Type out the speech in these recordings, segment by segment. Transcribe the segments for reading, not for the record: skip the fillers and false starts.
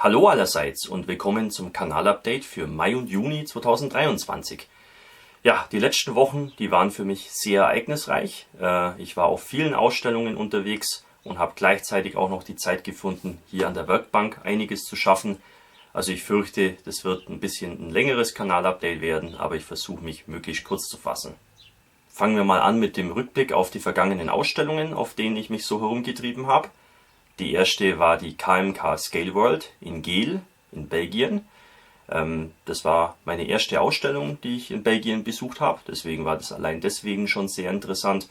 Hallo allerseits und willkommen zum Kanalupdate für Mai und Juni 2023. Ja, die letzten Wochen, die waren für mich sehr ereignisreich. Ich war auf vielen Ausstellungen unterwegs und habe gleichzeitig auch noch die Zeit gefunden, hier an der Werkbank einiges zu schaffen. Also ich fürchte, das wird ein bisschen ein längeres Kanalupdate werden, aber ich versuche mich möglichst kurz zu fassen. Fangen wir mal an mit dem Rückblick auf die vergangenen Ausstellungen, auf denen ich mich so herumgetrieben habe. Die erste war die KMK Scale World in Geel in Belgien. Das war meine erste Ausstellung, die ich in Belgien besucht habe. Deswegen war das allein deswegen schon sehr interessant.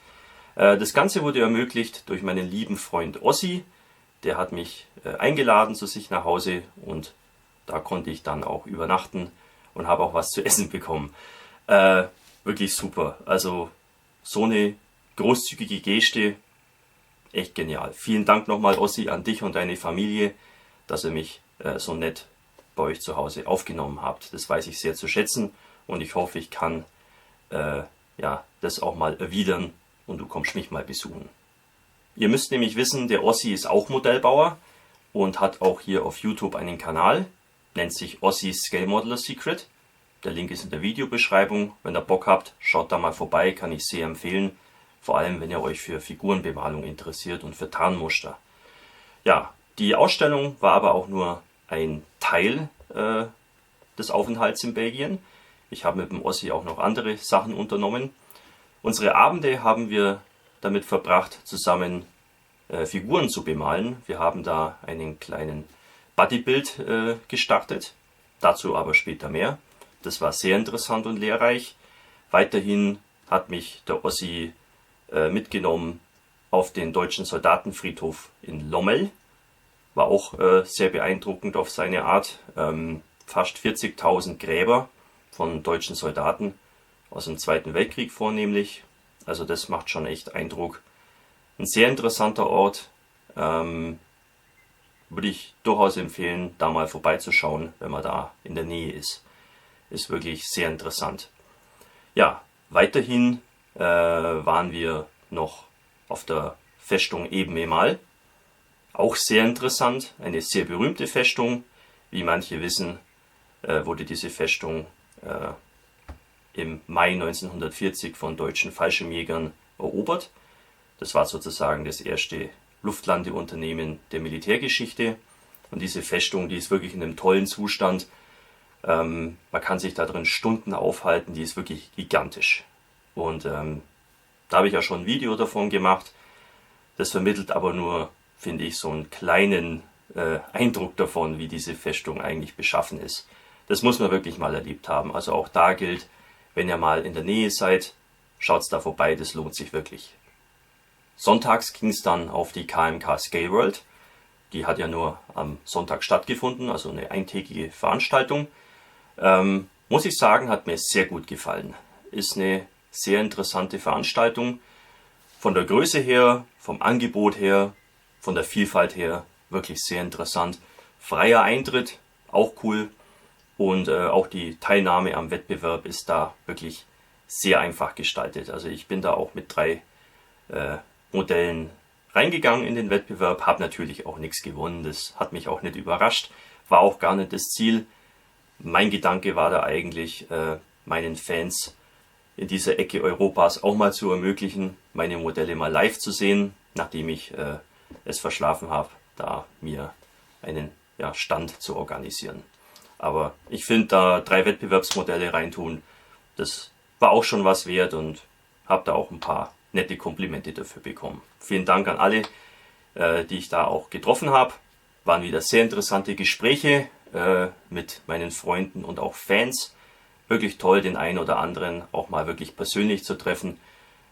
Das Ganze wurde ermöglicht durch meinen lieben Freund Ossi. Der hat mich eingeladen zu sich nach Hause und da konnte ich dann auch übernachten und habe auch was zu essen bekommen. Wirklich super. Also so eine großzügige Geste. Echt genial. Vielen Dank nochmal, Ossi, an dich und deine Familie, dass ihr mich so nett bei euch zu Hause aufgenommen habt. Das weiß ich sehr zu schätzen und ich hoffe, ich kann das auch mal erwidern und du kommst mich mal besuchen. Ihr müsst nämlich wissen, der Ossi ist auch Modellbauer und hat auch hier auf YouTube einen Kanal, nennt sich Ossis Scale Modeler Secret. Der Link ist in der Videobeschreibung. Wenn ihr Bock habt, schaut da mal vorbei, kann ich sehr empfehlen. Vor allem, wenn ihr euch für Figurenbemalung interessiert und für Tarnmuster. Ja, die Ausstellung war aber auch nur ein Teil des Aufenthalts in Belgien. Ich habe mit dem Ossi auch noch andere Sachen unternommen. Unsere Abende haben wir damit verbracht, zusammen Figuren zu bemalen. Wir haben da einen kleinen Bodybuild gestartet. Dazu aber später mehr. Das war sehr interessant und lehrreich. Weiterhin hat mich der Ossi mitgenommen auf den deutschen Soldatenfriedhof in Lommel. War auch sehr beeindruckend auf seine Art. Fast 40.000 Gräber von deutschen Soldaten aus dem Zweiten Weltkrieg vornehmlich. Also das macht schon echt Eindruck. Ein sehr interessanter Ort. Würde ich durchaus empfehlen, da mal vorbeizuschauen, wenn man da in der Nähe ist. Ist wirklich sehr interessant. Ja, weiterhin waren wir noch auf der Festung Eben-Emal. Auch sehr interessant, eine sehr berühmte Festung. Wie manche wissen, wurde diese Festung im Mai 1940 von deutschen Fallschirmjägern erobert. Das war sozusagen das erste Luftlandeunternehmen der Militärgeschichte. Und diese Festung, die ist wirklich in einem tollen Zustand. Man kann sich da drin Stunden aufhalten, die ist wirklich gigantisch. Und da habe ich ja schon ein Video davon gemacht. Das vermittelt aber nur, finde ich, so einen kleinen Eindruck davon, wie diese Festung eigentlich beschaffen ist. Das muss man wirklich mal erlebt haben. Also auch da gilt, wenn ihr mal in der Nähe seid, schaut's da vorbei, das lohnt sich wirklich. Sonntags ging es dann auf die KMK Scale World. Die hat ja nur am Sonntag stattgefunden, also eine eintägige Veranstaltung. Muss ich sagen, hat mir sehr gut gefallen. Ist eine sehr interessante Veranstaltung. Von der Größe her, vom Angebot her, von der Vielfalt her, wirklich sehr interessant. Freier Eintritt, auch cool. Und auch die Teilnahme am Wettbewerb ist da wirklich sehr einfach gestaltet. Also ich bin da auch mit 3 Modellen reingegangen in den Wettbewerb, habe natürlich auch nichts gewonnen. Das hat mich auch nicht überrascht, war auch gar nicht das Ziel. Mein Gedanke war da eigentlich, meinen Fans in dieser Ecke Europas auch mal zu ermöglichen, meine Modelle mal live zu sehen, nachdem ich es verschlafen habe, da mir einen Stand zu organisieren. Aber ich finde, da 3 Wettbewerbsmodelle reintun, das war auch schon was wert und habe da auch ein paar nette Komplimente dafür bekommen. Vielen Dank an alle, die ich da auch getroffen habe. Waren wieder sehr interessante Gespräche mit meinen Freunden und auch Fans. Wirklich toll, den einen oder anderen auch mal wirklich persönlich zu treffen.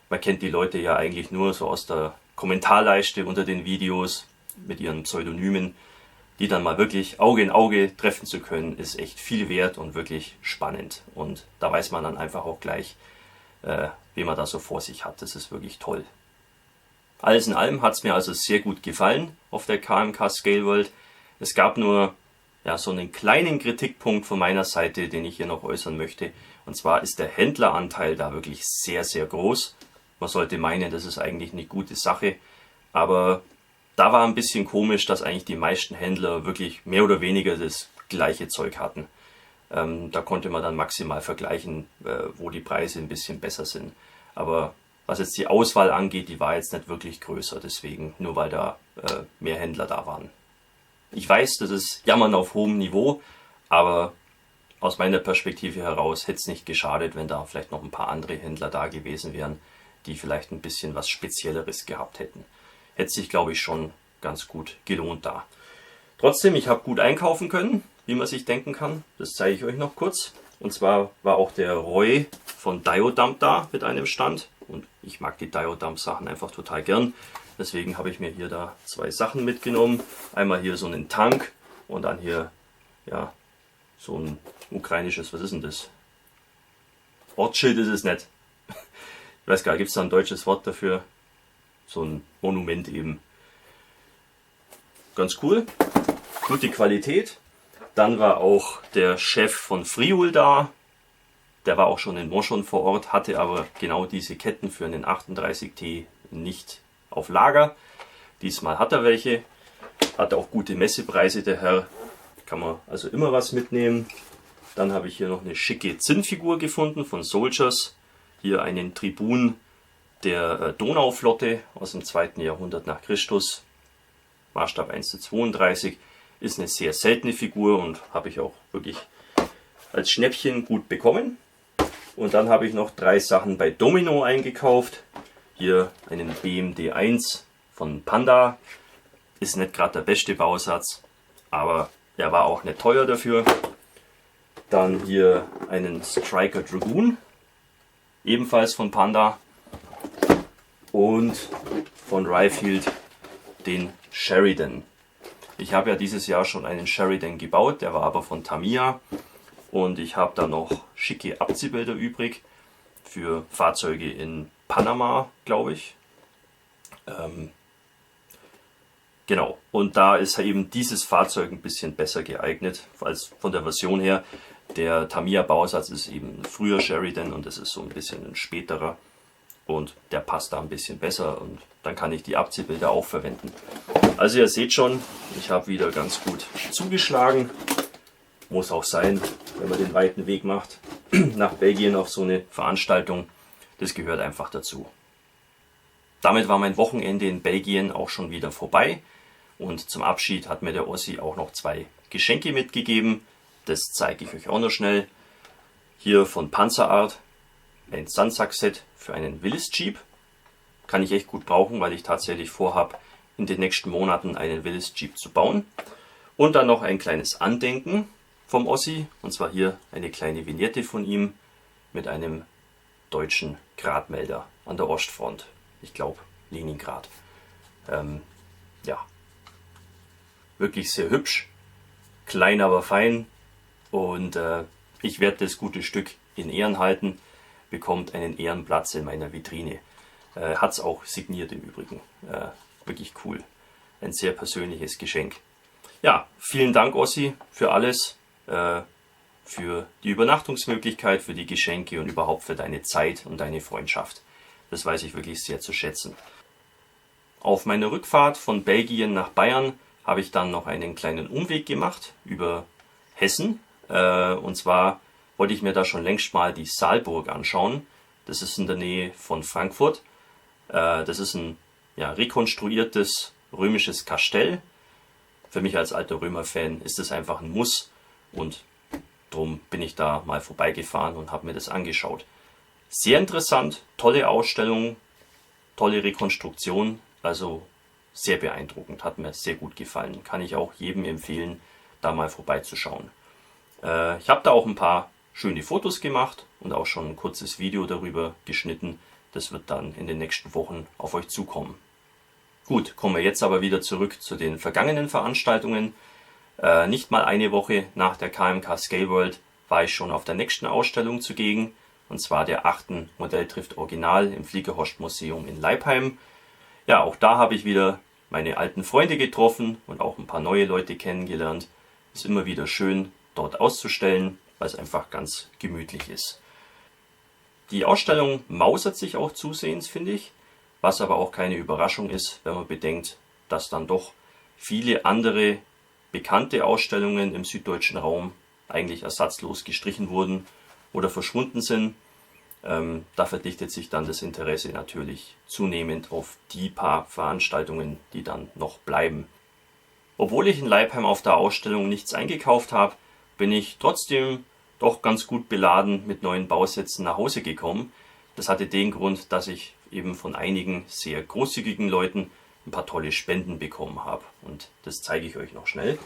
Man kennt die Leute ja eigentlich nur so aus der Kommentarleiste unter den Videos mit ihren Pseudonymen. Die dann mal wirklich Auge in Auge treffen zu können, ist echt viel wert und wirklich spannend. Und da weiß man dann einfach auch gleich, wen man da so vor sich hat. Das ist wirklich toll. Alles in allem hat es mir also sehr gut gefallen auf der KMK Scale World. Es gab nur so einen kleinen Kritikpunkt von meiner Seite, den ich hier noch äußern möchte. Und zwar ist der Händleranteil da wirklich sehr, sehr groß. Man sollte meinen, das ist eigentlich eine gute Sache. Aber Da war ein bisschen komisch, dass eigentlich die meisten Händler wirklich mehr oder weniger das gleiche Zeug hatten. Da konnte man dann maximal vergleichen, wo die Preise ein bisschen besser sind. Aber was jetzt die Auswahl angeht, die war jetzt nicht wirklich größer, deswegen, nur weil da mehr Händler da waren. Ich weiß, das ist Jammern auf hohem Niveau, aber aus meiner Perspektive heraus hätte es nicht geschadet, wenn da vielleicht noch ein paar andere Händler da gewesen wären, die vielleicht ein bisschen was Spezielleres gehabt hätten. Hätte sich, glaube ich, schon ganz gut gelohnt da. Trotzdem, ich habe gut einkaufen können, wie man sich denken kann. Das zeige ich euch noch kurz. Und zwar war auch der Roy von Diodump da mit einem Stand. Und ich mag die Diodump Sachen einfach total gern. Deswegen habe ich mir hier da 2 Sachen mitgenommen. Einmal hier so einen Tank und dann hier, ja, so ein ukrainisches, was ist denn das? Ortsschild ist es nicht. Ich weiß gar nicht, gibt es da ein deutsches Wort dafür? So ein Monument eben. Ganz cool. Gute Qualität. Dann war auch der Chef von Friul da. Der war auch schon in Moschon vor Ort, hatte aber genau diese Ketten für einen 38T nicht auf Lager. Diesmal hat er welche. Hat auch gute Messepreise, der Herr. Kann man also immer was mitnehmen. Dann habe ich hier noch eine schicke Zinnfigur gefunden von Soldiers. Hier einen Tribun der Donauflotte aus dem 2. Jahrhundert nach Christus. Maßstab 1:32. Ist eine sehr seltene Figur und habe ich auch wirklich als Schnäppchen gut bekommen. Und dann habe ich noch 3 Sachen bei Domino eingekauft. Hier einen BMD1 von Panda. Ist nicht gerade der beste Bausatz, aber er war auch nicht teuer dafür. Dann hier einen Striker Dragoon, ebenfalls von Panda. Und von Ryefield den Sheridan. Ich habe ja dieses Jahr schon einen Sheridan gebaut, der war aber von Tamiya. Und ich habe da noch schicke Abziehbilder übrig für Fahrzeuge in Panama, glaube ich. Genau, und da ist eben dieses Fahrzeug ein bisschen besser geeignet, als von der Version her. Der Tamiya Bausatz ist eben ein früher Sheridan und das ist so ein bisschen ein späterer. Und der passt da ein bisschen besser und dann kann ich die Abziehbilder auch verwenden. Also ihr seht schon, ich habe wieder ganz gut zugeschlagen. Muss auch sein, wenn man den weiten Weg macht nach Belgien auf so eine Veranstaltung. Das gehört einfach dazu. Damit war mein Wochenende in Belgien auch schon wieder vorbei. Und zum Abschied hat mir der Ossi auch noch 2 Geschenke mitgegeben. Das zeige ich euch auch noch schnell. Hier von Panzerart ein Sandsack-Set für einen Willys Jeep. Kann ich echt gut brauchen, weil ich tatsächlich vorhabe, in den nächsten Monaten einen Willys Jeep zu bauen. Und dann noch ein kleines Andenken vom Ossi. Und zwar hier eine kleine Vignette von ihm mit einem deutschen Gradmelder an der Ostfront. Ich glaube Leningrad. Ja, wirklich sehr hübsch. Klein, aber fein. Und ich werde das gute Stück in Ehren halten. Bekommt einen Ehrenplatz in meiner Vitrine. Hat es auch signiert im Übrigen. Wirklich cool. Ein sehr persönliches Geschenk. Ja, vielen Dank Ossi für alles. Für die Übernachtungsmöglichkeit, für die Geschenke und überhaupt für deine Zeit und deine Freundschaft. Das weiß ich wirklich sehr zu schätzen. Auf meiner Rückfahrt von Belgien nach Bayern habe ich dann noch einen kleinen Umweg gemacht über Hessen. Und zwar wollte ich mir da schon längst mal die Saalburg anschauen. Das ist in der Nähe von Frankfurt. Das ist ein rekonstruiertes römisches Kastell. Für mich als alter Römer-Fan ist das einfach ein Muss. Und darum bin ich da mal vorbeigefahren und habe mir das angeschaut. Sehr interessant, tolle Ausstellung, tolle Rekonstruktion, also sehr beeindruckend, hat mir sehr gut gefallen. Kann ich auch jedem empfehlen, da mal vorbeizuschauen. Ich habe da auch ein paar schöne Fotos gemacht und auch schon ein kurzes Video darüber geschnitten. Das wird dann in den nächsten Wochen auf euch zukommen. Gut, kommen wir jetzt aber wieder zurück zu den vergangenen Veranstaltungen. Nicht mal eine Woche nach der KMK Scale World war ich schon auf der nächsten Ausstellung zugegen, und zwar der 8. Modelltrift Original im Fliegerhorst Museum in Leipheim. Ja, auch da habe ich wieder meine alten Freunde getroffen und auch ein paar neue Leute kennengelernt. Ist immer wieder schön, dort auszustellen, weil es einfach ganz gemütlich ist. Die Ausstellung mausert sich auch zusehends, finde ich, was aber auch keine Überraschung ist, wenn man bedenkt, dass dann doch viele andere bekannte Ausstellungen im süddeutschen Raum eigentlich ersatzlos gestrichen wurden oder verschwunden sind. Da verdichtet sich dann das Interesse natürlich zunehmend auf die paar Veranstaltungen, die dann noch bleiben. Obwohl ich in Leipheim auf der Ausstellung nichts eingekauft habe, bin ich trotzdem doch ganz gut beladen mit neuen Bausätzen nach Hause gekommen. Das hatte den Grund, dass ich eben von einigen sehr großzügigen Leuten ein paar tolle Spenden bekommen habe. Und das zeige ich euch noch schnell.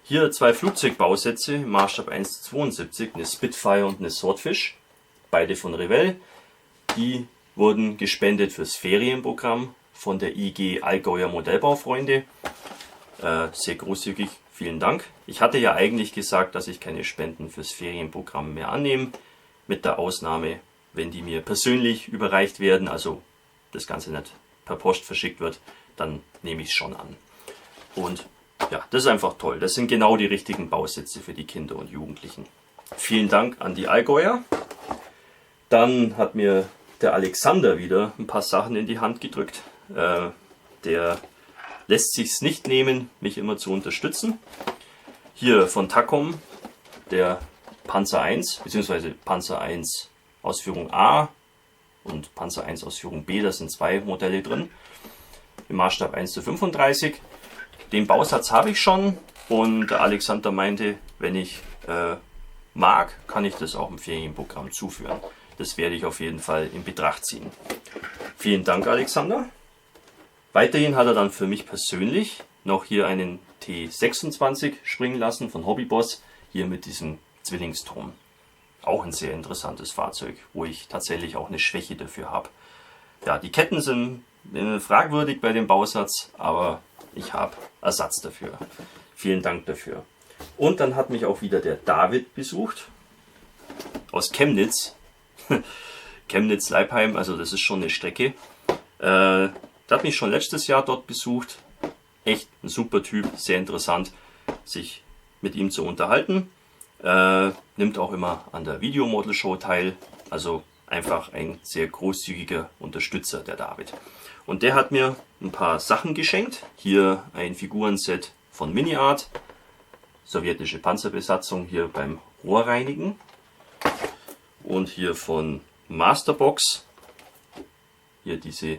Hier 2 Flugzeugbausätze im Maßstab 1:72, eine Spitfire und eine Swordfish, beide von Revell. Die wurden gespendet fürs Ferienprogramm von der IG Allgäuer Modellbaufreunde. Sehr großzügig, vielen Dank. Ich hatte ja eigentlich gesagt, dass ich keine Spenden fürs Ferienprogramm mehr annehme, mit der Ausnahme, wenn die mir persönlich überreicht werden, also das Ganze nicht per Post verschickt wird, dann nehme ich es schon an. Und ja, das ist einfach toll. Das sind genau die richtigen Bausätze für die Kinder und Jugendlichen. Vielen Dank an die Allgäuer. Dann hat mir der Alexander wieder ein paar Sachen in die Hand gedrückt. Der lässt sich's nicht nehmen, mich immer zu unterstützen. Hier von Takom, der Panzer 1, beziehungsweise Panzer 1 Ausführung A und Panzer 1 Ausführung B, da sind 2 Modelle drin, im Maßstab 1:35. Den Bausatz habe ich schon und der Alexander meinte, wenn ich mag, kann ich das auch im Ferienprogramm zuführen. Das werde ich auf jeden Fall in Betracht ziehen. Vielen Dank, Alexander. Weiterhin hat er dann für mich persönlich noch hier einen T26 springen lassen von Hobbyboss, hier mit diesem Zwillingsturm. Auch ein sehr interessantes Fahrzeug, wo ich tatsächlich auch eine Schwäche dafür habe. Ja, die Ketten sind fragwürdig bei dem Bausatz, aber ich habe Ersatz dafür. Vielen Dank dafür. Und dann hat mich auch wieder der David besucht aus Chemnitz. Chemnitz-Leipheim, also das ist schon eine Strecke. Der hat mich schon letztes Jahr dort besucht. Echt ein super Typ, sehr interessant, sich mit ihm zu unterhalten. Nimmt auch immer an der Videomodel-Show teil. Also einfach ein sehr großzügiger Unterstützer, der David. Und der hat mir ein paar Sachen geschenkt. Hier ein Figurenset von Mini-Art. Sowjetische Panzerbesatzung hier beim Rohrreinigen. Und hier von Masterbox. Hier diese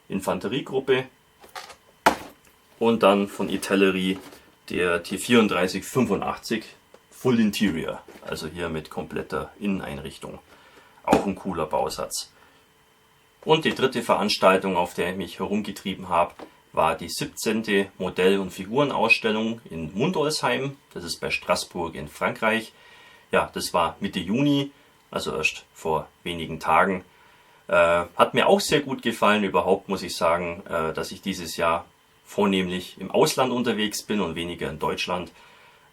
Infanteriegruppe. Und dann von Itellerie der T3485 Full Interior. Also hier mit kompletter Inneneinrichtung. Auch ein cooler Bausatz. Und die dritte Veranstaltung, auf der ich mich herumgetrieben habe, war die 17. Modell- und Figurenausstellung in Mundolsheim. Das ist bei Straßburg in Frankreich. Ja, das war Mitte Juni, also erst vor wenigen Tagen. Hat mir auch sehr gut gefallen. Überhaupt muss ich sagen, dass ich dieses Jahr vornehmlich im Ausland unterwegs bin und weniger in Deutschland.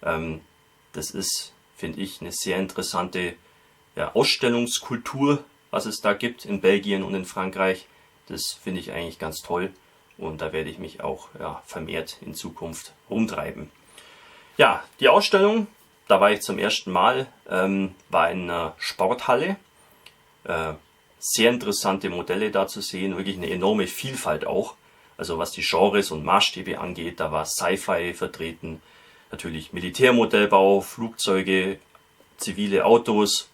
Das ist, finde ich, eine sehr interessante Ausstellungskultur, was es da gibt in Belgien und in Frankreich. Das finde ich eigentlich ganz toll und da werde ich mich auch vermehrt in Zukunft rumtreiben. Ja, die Ausstellung, da war ich zum ersten Mal, war in einer Sporthalle. Sehr interessante Modelle da zu sehen, wirklich eine enorme Vielfalt auch. Also was die Genres und Maßstäbe angeht, da war Sci-Fi vertreten, natürlich Militärmodellbau, Flugzeuge, zivile Autos,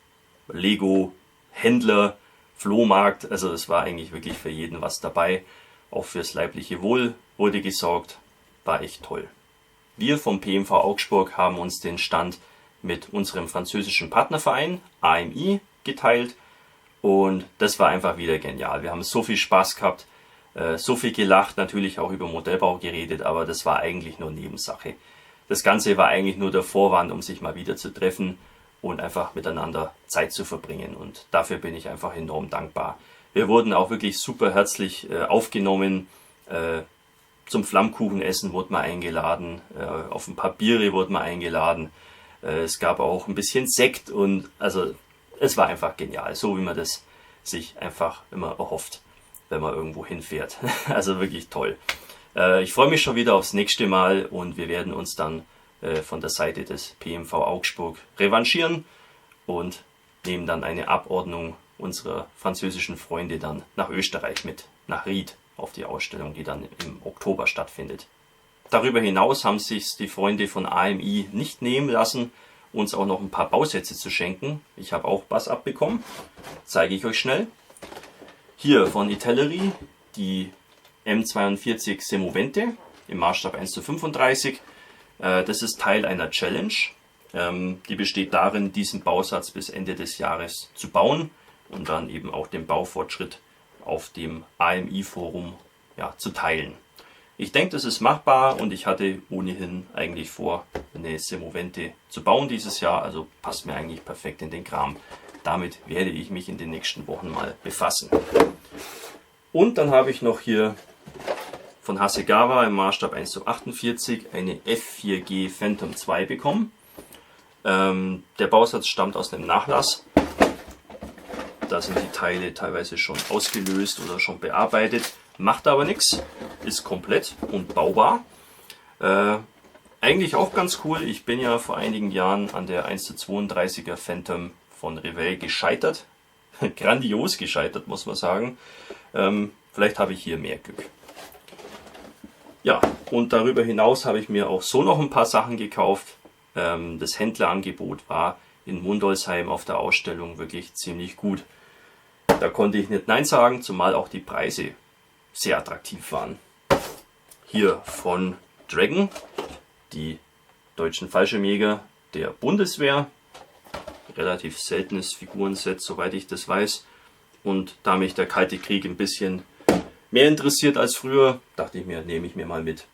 Lego, Händler, Flohmarkt, also es war eigentlich wirklich für jeden was dabei. Auch fürs leibliche Wohl wurde gesorgt, war echt toll. Wir vom PMV Augsburg haben uns den Stand mit unserem französischen Partnerverein AMI geteilt und das war einfach wieder genial. Wir haben so viel Spaß gehabt, so viel gelacht, natürlich auch über Modellbau geredet, aber das war eigentlich nur Nebensache. Das Ganze war eigentlich nur der Vorwand, um sich mal wieder zu treffen und einfach miteinander Zeit zu verbringen. Und dafür bin ich einfach enorm dankbar. Wir wurden auch wirklich super herzlich aufgenommen. Zum Flammkuchenessen wurde man eingeladen. Auf ein paar Biere wurde man eingeladen. Es gab auch ein bisschen Sekt und also es war einfach genial. So wie man das sich einfach immer erhofft, wenn man irgendwo hinfährt. Also wirklich toll. Ich freue mich schon wieder aufs nächste Mal und wir werden uns dann von der Seite des PMV Augsburg revanchieren und nehmen dann eine Abordnung unserer französischen Freunde dann nach Österreich mit, nach Ried. auf die Ausstellung, die dann im Oktober stattfindet. Darüber hinaus haben sich die Freunde von AMI nicht nehmen lassen, uns auch noch ein paar Bausätze zu schenken. Ich habe auch was abbekommen, zeige ich euch schnell. Hier von Itellery die M42 Semovente im Maßstab 1:35. Das ist Teil einer Challenge. Die besteht darin, diesen Bausatz bis Ende des Jahres zu bauen und dann eben auch den Baufortschritt auf dem AMI-Forum zu teilen. Ich denke, das ist machbar und ich hatte ohnehin eigentlich vor, eine Semovente zu bauen dieses Jahr, also passt mir eigentlich perfekt in den Kram. Damit werde ich mich in den nächsten Wochen mal befassen. Und dann habe ich noch hier von Hasegawa im Maßstab 1:48 eine F4G Phantom 2 bekommen. Der Bausatz stammt aus einem Nachlass. Da sind die Teile teilweise schon ausgelöst oder schon bearbeitet. Macht aber nichts, ist komplett und baubar. Eigentlich auch ganz cool. Ich bin ja vor einigen Jahren an der 1:32er Phantom von Revell gescheitert. Grandios gescheitert, muss man sagen. Vielleicht habe ich hier mehr Glück. Ja, und darüber hinaus habe ich mir auch so noch ein paar Sachen gekauft. Das Händlerangebot war in Mundolsheim auf der Ausstellung wirklich ziemlich gut. Da konnte ich nicht Nein sagen, zumal auch die Preise sehr attraktiv waren. Hier von Dragon, die deutschen Fallschirmjäger der Bundeswehr. Relativ seltenes Figurenset, soweit ich das weiß. Und da mich der Kalte Krieg ein bisschen mehr interessiert als früher, dachte ich mir, nehme ich mir mal mit.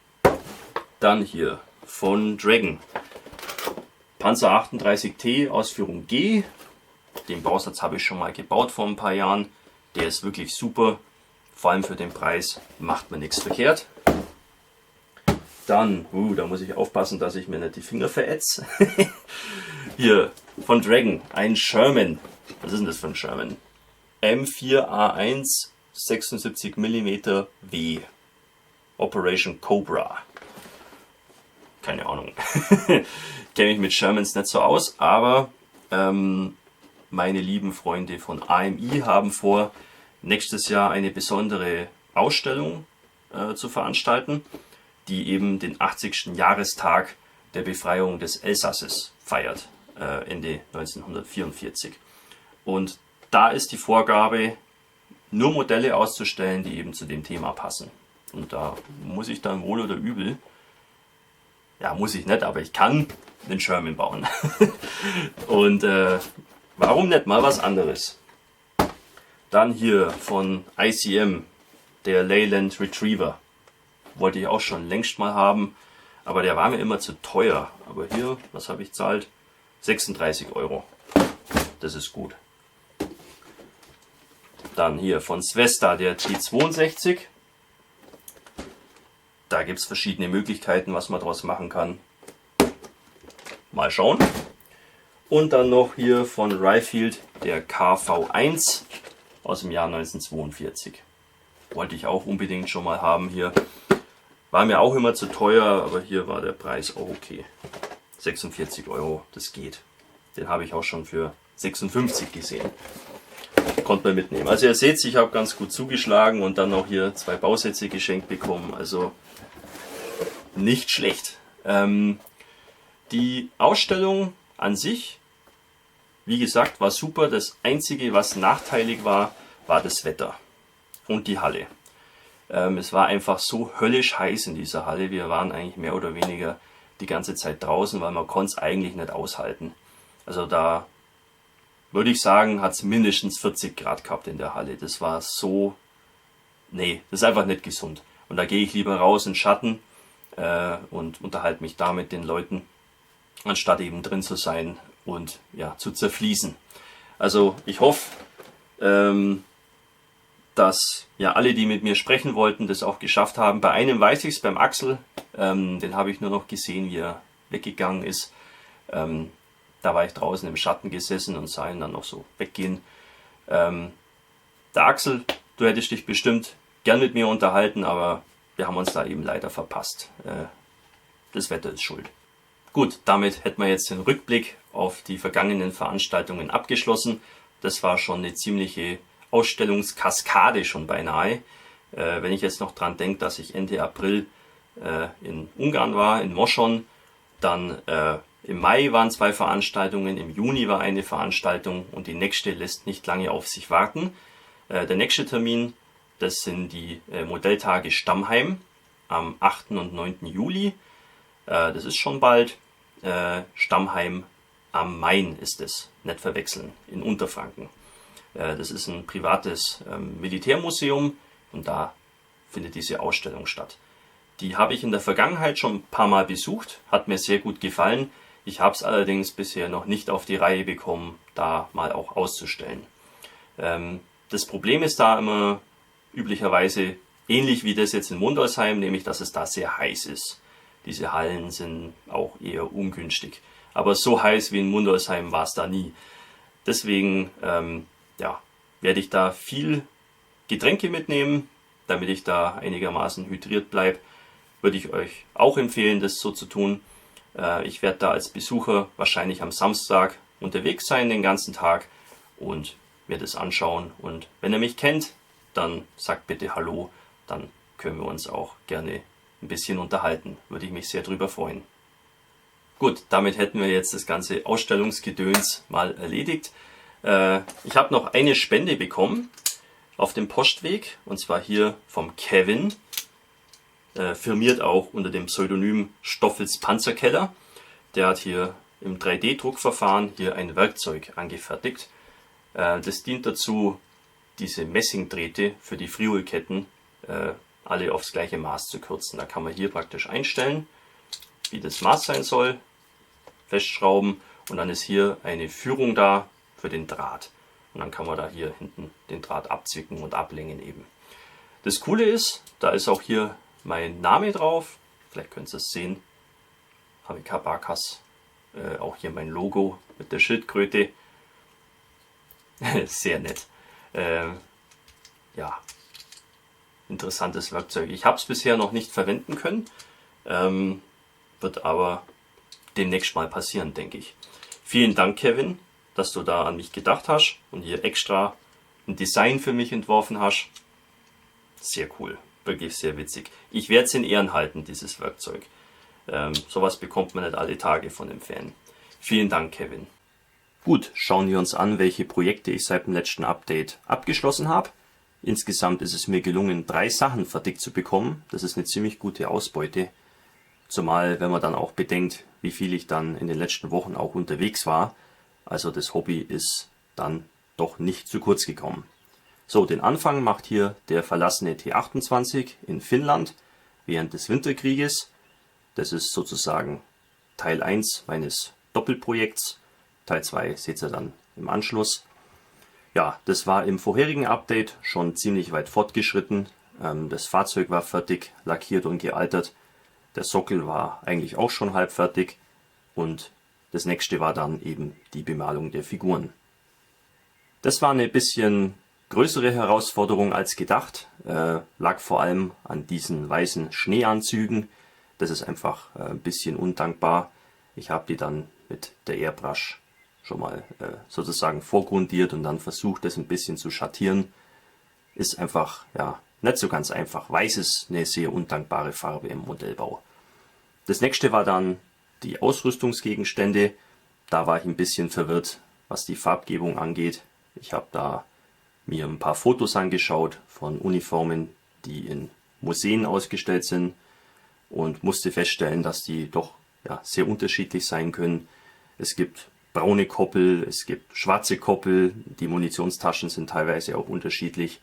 Dann hier von Dragon. Panzer 38T Ausführung G. Den Bausatz habe ich schon mal gebaut vor ein paar Jahren. Der ist wirklich super. Vor allem für den Preis macht man nichts verkehrt. Dann, da muss ich aufpassen, dass ich mir nicht die Finger verätze. Hier von Dragon ein Sherman. Was ist denn das für ein Sherman? M4A1 76 mm W. Operation Cobra. Keine Ahnung. Kenne mich mit Shermans nicht so aus, aber meine lieben Freunde von AMI haben vor, nächstes Jahr eine besondere Ausstellung zu veranstalten, die eben den 80. Jahrestag der Befreiung des Elsasses feiert, Ende 1944. Und da ist die Vorgabe, nur Modelle auszustellen, die eben zu dem Thema passen. Und da muss ich dann wohl oder übel, ja muss ich nicht, aber ich kann den Sherman bauen. Und warum nicht mal was anderes? Dann hier von ICM, der Leyland Retriever. Wollte ich auch schon längst mal haben, aber der war mir immer zu teuer. Aber hier, was habe ich gezahlt? 36 €. Das ist gut. Dann hier von Svesta, der T62. Da gibt es verschiedene Möglichkeiten, was man daraus machen kann. Mal schauen. Und dann noch hier von Ryfield, der KV1 aus dem Jahr 1942. Wollte ich auch unbedingt schon mal haben hier. War mir auch immer zu teuer, aber hier war der Preis auch okay. 46 €, das geht. Den habe ich auch schon für 56 gesehen. Konnte man mitnehmen. Also ihr seht, ich habe ganz gut zugeschlagen und dann noch hier 2 Bausätze geschenkt bekommen. Also nicht schlecht. Die Ausstellung an sich, wie gesagt, war super. Das Einzige, was nachteilig war, war das Wetter und die Halle. Es war einfach so höllisch heiß in dieser Halle. Wir waren eigentlich mehr oder weniger die ganze Zeit draußen, weil man konnte es eigentlich nicht aushalten. Also da würde ich sagen, hat es mindestens 40 Grad gehabt in der Halle. Das war so, nee, das ist einfach nicht gesund. Und da gehe ich lieber raus in den Schatten und unterhalte mich da mit den Leuten, anstatt eben drin zu sein und ja, zu zerfließen. Also ich hoffe, dass ja alle, die mit mir sprechen wollten, das auch geschafft haben. Bei einem weiß ich es, beim Axel, den habe ich nur noch gesehen, wie er weggegangen ist. Da war ich draußen im Schatten gesessen und sah ihn dann noch so weggehen. Der Axel, du hättest dich bestimmt gern mit mir unterhalten, aber wir haben uns da eben leider verpasst. Das Wetter ist schuld. Gut, damit hätten wir jetzt den Rückblick auf die vergangenen Veranstaltungen abgeschlossen. Das war schon eine ziemliche Ausstellungskaskade schon beinahe. Wenn ich jetzt noch dran denke, dass ich Ende April in Ungarn war, in Moschon, dann im Mai waren 2 Veranstaltungen, im Juni war eine Veranstaltung und die nächste lässt nicht lange auf sich warten. Der nächste Termin, das sind die Modelltage Stammheim am 8. und 9. Juli. Das ist schon bald. Stammheim am Main ist es, nicht verwechseln, in Unterfranken. Das ist ein privates Militärmuseum und da findet diese Ausstellung statt. Die habe ich in der Vergangenheit schon ein paar Mal besucht, hat mir sehr gut gefallen. Ich habe es allerdings bisher noch nicht auf die Reihe bekommen, da mal auch auszustellen. Das Problem ist da immer üblicherweise ähnlich wie das jetzt in Mundolsheim, nämlich dass es da sehr heiß ist. Diese Hallen sind auch eher ungünstig. Aber so heiß wie in Mundolsheim war es da nie. Deswegen werde ich da viel Getränke mitnehmen, damit ich da einigermaßen hydriert bleibe. Würde ich euch auch empfehlen, das so zu tun. Ich werde da als Besucher wahrscheinlich am Samstag unterwegs sein, den ganzen Tag, und werde es anschauen. Und wenn ihr mich kennt, dann sagt bitte Hallo, dann können wir uns auch gerne ein bisschen unterhalten. Würde ich mich sehr drüber freuen. Gut, damit hätten wir jetzt das ganze Ausstellungsgedöns mal erledigt. Ich habe noch eine Spende bekommen auf dem Postweg, und zwar hier vom Kevin, firmiert auch unter dem Pseudonym Stoffels Panzerkeller. Der hat hier im 3D-Druckverfahren hier ein Werkzeug angefertigt. Das dient dazu, diese Messingdrähte für die Friolketten alle aufs gleiche Maß zu kürzen. Da kann man hier praktisch einstellen, wie das Maß sein soll, festschrauben, und dann ist hier eine Führung da für den Draht. Und dann kann man da hier hinten den Draht abzwicken und ablängen eben. Das Coole ist, da ist auch hier mein Name drauf. Vielleicht könnt ihr es sehen. HWK Barkas. Auch hier mein Logo mit der Schildkröte. Sehr nett. Interessantes Werkzeug. Ich habe es bisher noch nicht verwenden können. Wird aber demnächst mal passieren, denke ich. Vielen Dank, Kevin, dass du da an mich gedacht hast und hier extra ein Design für mich entworfen hast. Sehr cool, wirklich sehr witzig. Ich werde es in Ehren halten, dieses Werkzeug. Sowas bekommt man nicht alle Tage von dem Fan. Vielen Dank, Kevin. Gut, schauen wir uns an, welche Projekte ich seit dem letzten Update abgeschlossen habe. Insgesamt ist es mir gelungen, 3 Sachen fertig zu bekommen. Das ist eine ziemlich gute Ausbeute. Zumal, wenn man dann auch bedenkt, wie viel ich dann in den letzten Wochen auch unterwegs war. Also das Hobby ist dann doch nicht zu kurz gekommen. So, den Anfang macht hier der verlassene T28 in Finnland während des Winterkrieges. Das ist sozusagen Teil 1 meines Doppelprojekts. Teil 2 seht ihr dann im Anschluss. Ja, das war im vorherigen Update schon ziemlich weit fortgeschritten. Das Fahrzeug war fertig, lackiert und gealtert. Der Sockel war eigentlich auch schon halb fertig. Und das nächste war dann eben die Bemalung der Figuren. Das war eine bisschen größere Herausforderung als gedacht. Lag vor allem an diesen weißen Schneeanzügen. Das ist einfach ein bisschen undankbar. Ich habe die dann mit der Airbrush schon mal sozusagen vorgrundiert und dann versucht, das ein bisschen zu schattieren. Ist einfach nicht so ganz einfach. Weiß ist eine sehr undankbare Farbe im Modellbau. Das nächste war dann die Ausrüstungsgegenstände. Da war ich ein bisschen verwirrt, was die Farbgebung angeht. Ich habe da mir ein paar Fotos angeschaut von Uniformen, die in Museen ausgestellt sind, und musste feststellen, dass die doch sehr unterschiedlich sein können. Es gibt braune Koppel, es gibt schwarze Koppel, die Munitionstaschen sind teilweise auch unterschiedlich.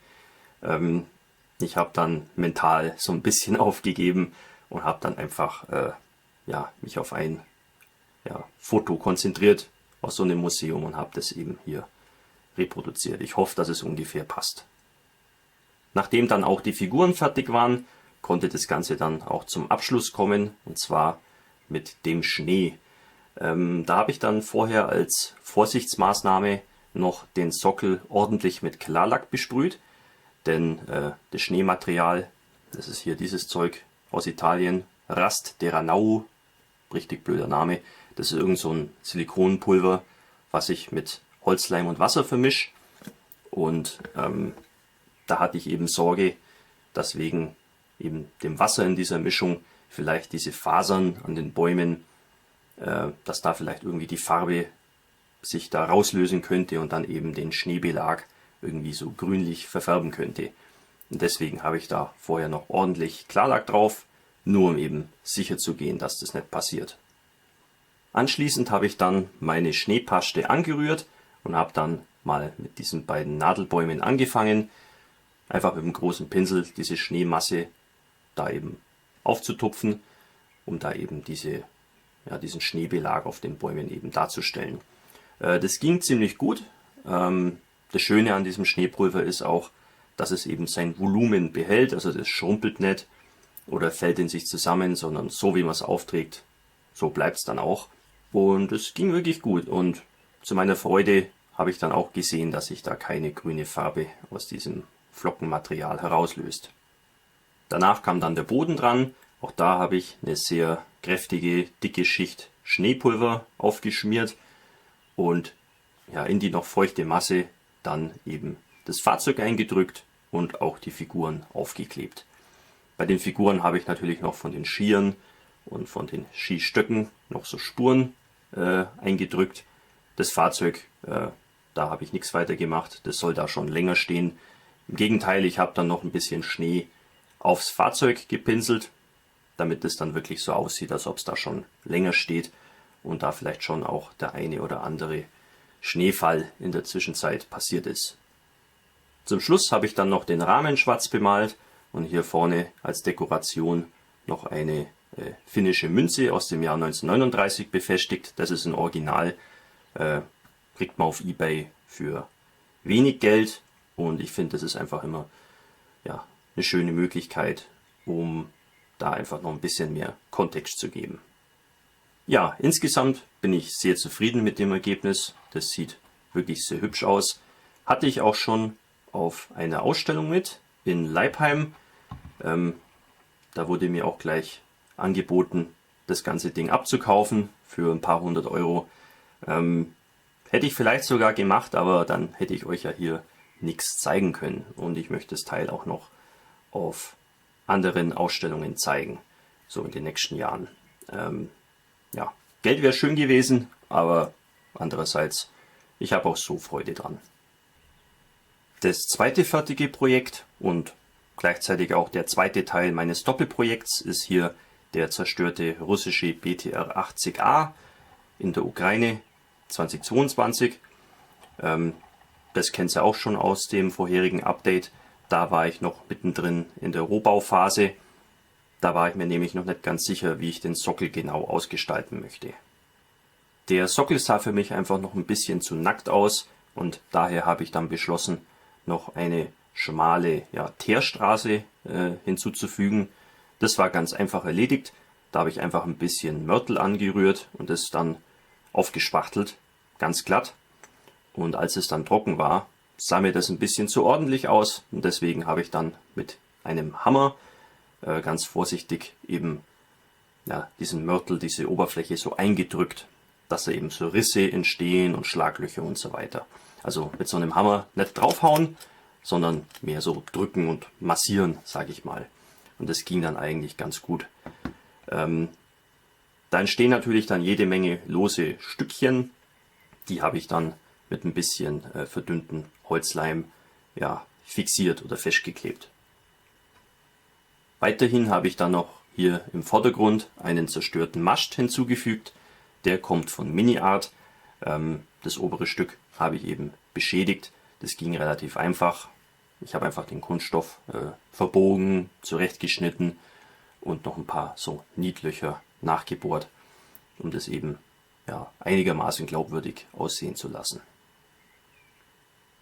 Ich habe dann mental so ein bisschen aufgegeben und habe dann einfach mich auf ein Foto konzentriert aus so einem Museum und habe das eben hier reproduziert. Ich hoffe, dass es ungefähr passt. Nachdem dann auch die Figuren fertig waren, konnte das Ganze dann auch zum Abschluss kommen, und zwar mit dem Schnee. Da habe ich dann vorher als Vorsichtsmaßnahme noch den Sockel ordentlich mit Klarlack besprüht, denn das Schneematerial, das ist hier dieses Zeug aus Italien, Rast de Ranau, richtig blöder Name, das ist irgend so ein Silikonpulver, was ich mit Holzleim und Wasser vermische, und da hatte ich eben Sorge, dass wegen eben dem Wasser in dieser Mischung vielleicht diese Fasern an den Bäumen, dass da vielleicht irgendwie die Farbe sich da rauslösen könnte und dann eben den Schneebelag irgendwie so grünlich verfärben könnte. Und deswegen habe ich da vorher noch ordentlich Klarlack drauf, nur um eben sicher zu gehen, dass das nicht passiert. Anschließend habe ich dann meine Schneepaste angerührt und habe dann mal mit diesen beiden Nadelbäumen angefangen, einfach mit einem großen Pinsel diese Schneemasse da eben aufzutupfen, um da eben diesen Schneebelag auf den Bäumen eben darzustellen. Das ging ziemlich gut. Das Schöne an diesem Schneepulver ist auch, dass es eben sein Volumen behält, also das schrumpelt nicht oder fällt in sich zusammen, sondern so wie man es aufträgt, so bleibt es dann auch. Und es ging wirklich gut und zu meiner Freude habe ich dann auch gesehen, dass sich da keine grüne Farbe aus diesem Flockenmaterial herauslöst. Danach kam dann der Boden dran, auch da habe ich eine sehr kräftige, dicke Schicht Schneepulver aufgeschmiert und ja, in die noch feuchte Masse dann eben das Fahrzeug eingedrückt und auch die Figuren aufgeklebt. Bei den Figuren habe ich natürlich noch von den Skiern und von den Skistöcken noch so Spuren eingedrückt. Das Fahrzeug, da habe ich nichts weiter gemacht, das soll da schon länger stehen. Im Gegenteil, ich habe dann noch ein bisschen Schnee aufs Fahrzeug gepinselt, damit es dann wirklich so aussieht, als ob es da schon länger steht und da vielleicht schon auch der eine oder andere Schneefall in der Zwischenzeit passiert ist. Zum Schluss habe ich dann noch den Rahmen schwarz bemalt und hier vorne als Dekoration noch eine finnische Münze aus dem Jahr 1939 befestigt. Das ist ein Original, kriegt man auf eBay für wenig Geld und ich finde, das ist einfach immer ja, eine schöne Möglichkeit, um da einfach noch ein bisschen mehr Kontext zu geben. Ja, insgesamt bin ich sehr zufrieden mit dem Ergebnis. Das sieht wirklich sehr hübsch aus. Hatte ich auch schon auf einer Ausstellung mit in Leipheim. Da wurde mir auch gleich angeboten, das ganze Ding abzukaufen für ein paar hundert Euro. Hätte ich vielleicht sogar gemacht, aber dann hätte ich euch ja hier nichts zeigen können. Und ich möchte das Teil auch noch auf anderen Ausstellungen zeigen, so in den nächsten Jahren. Ja, Geld wäre schön gewesen, aber andererseits, ich habe auch so Freude dran. Das zweite fertige Projekt und gleichzeitig auch der zweite Teil meines Doppelprojekts ist hier der zerstörte russische BTR-80A in der Ukraine 2022. Das kennt ihr auch schon aus dem vorherigen Update. Da war ich noch mittendrin in der Rohbauphase. Da war ich mir nämlich noch nicht ganz sicher, wie ich den Sockel genau ausgestalten möchte. Der Sockel sah für mich einfach noch ein bisschen zu nackt aus und daher habe ich dann beschlossen, noch eine schmale Teerstraße hinzuzufügen. Das war ganz einfach erledigt. Da habe ich einfach ein bisschen Mörtel angerührt und es dann aufgespachtelt, ganz glatt. Und als es dann trocken war, sah mir das ein bisschen zu ordentlich aus und deswegen habe ich dann mit einem Hammer ganz vorsichtig eben diesen Mörtel, diese Oberfläche so eingedrückt, dass da eben so Risse entstehen und Schlaglöcher und so weiter. Also mit so einem Hammer nicht draufhauen, sondern mehr so drücken und massieren, sage ich mal. Und das ging dann eigentlich ganz gut. Da entstehen natürlich dann jede Menge lose Stückchen. Die habe ich dann mit ein bisschen verdünnten Holzleim fixiert oder festgeklebt. Weiterhin habe ich dann noch hier im Vordergrund einen zerstörten Mast hinzugefügt. Der kommt von Mini-Art. Das obere Stück habe ich eben beschädigt. Das ging relativ einfach. Ich habe einfach den Kunststoff verbogen, zurechtgeschnitten und noch ein paar so Nietlöcher nachgebohrt, um das eben einigermaßen glaubwürdig aussehen zu lassen.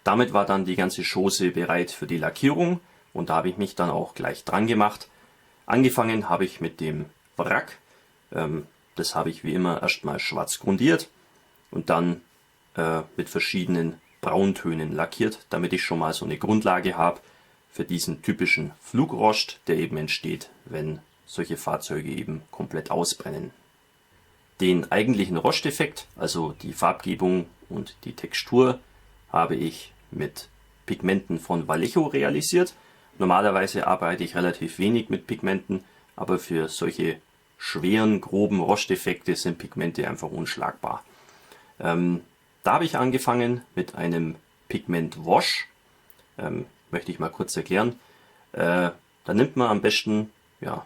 Damit war dann die ganze Chaussee bereit für die Lackierung und da habe ich mich dann auch gleich dran gemacht. Angefangen habe ich mit dem Wrack. Das habe ich wie immer erstmal schwarz grundiert und dann mit verschiedenen Brauntönen lackiert, damit ich schon mal so eine Grundlage habe für diesen typischen Flugrost, der eben entsteht, wenn solche Fahrzeuge eben komplett ausbrennen. Den eigentlichen Rosteffekt, also die Farbgebung und die Textur, habe ich mit Pigmenten von Vallejo realisiert. Normalerweise arbeite ich relativ wenig mit Pigmenten, aber für solche schweren, groben Rostdefekte sind Pigmente einfach unschlagbar. Da habe ich angefangen mit einem Pigment Wash. Möchte ich mal kurz erklären. Da nimmt man am besten ja,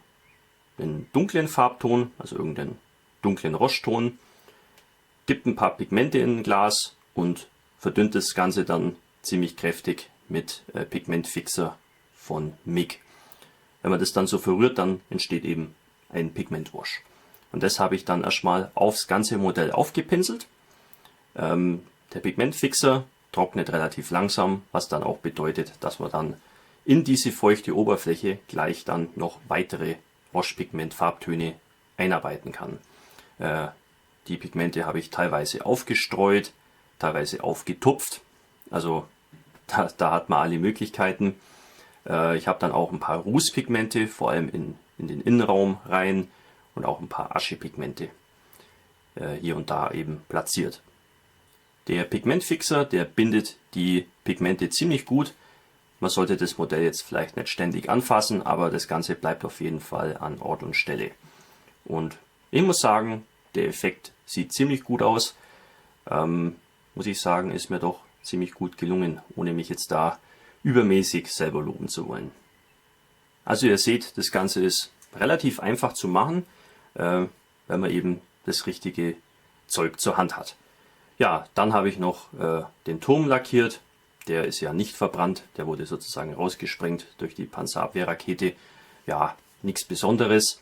einen dunklen Farbton, also irgendeinen dunklen Rostton, gibt ein paar Pigmente in ein Glas und verdünnt das Ganze dann ziemlich kräftig mit Pigmentfixer von MIG. Wenn man das dann so verrührt, dann entsteht eben ein Pigmentwash. Und das habe ich dann erstmal aufs ganze Modell aufgepinselt. Der Pigmentfixer trocknet relativ langsam, was dann auch bedeutet, dass man dann in diese feuchte Oberfläche gleich dann noch weitere Waschpigment-Farbtöne einarbeiten kann. Die Pigmente habe ich teilweise aufgestreut, teilweise aufgetupft. Also da hat man alle Möglichkeiten. Ich habe dann auch ein paar Rußpigmente, vor allem in den Innenraum rein und auch ein paar Aschepigmente hier und da eben platziert. Der Pigmentfixer, der bindet die Pigmente ziemlich gut. Man sollte das Modell jetzt vielleicht nicht ständig anfassen, aber das Ganze bleibt auf jeden Fall an Ort und Stelle. Und ich muss sagen, der Effekt sieht ziemlich gut aus. Muss ich sagen, ist mir doch ziemlich gut gelungen, ohne mich jetzt da übermäßig selber loben zu wollen. Also ihr seht, das Ganze ist relativ einfach zu machen, wenn man eben das richtige Zeug zur Hand hat. Ja, dann habe ich noch den Turm lackiert. Der ist ja nicht verbrannt, der wurde sozusagen rausgesprengt durch die Panzerabwehrrakete. Ja, nichts Besonderes.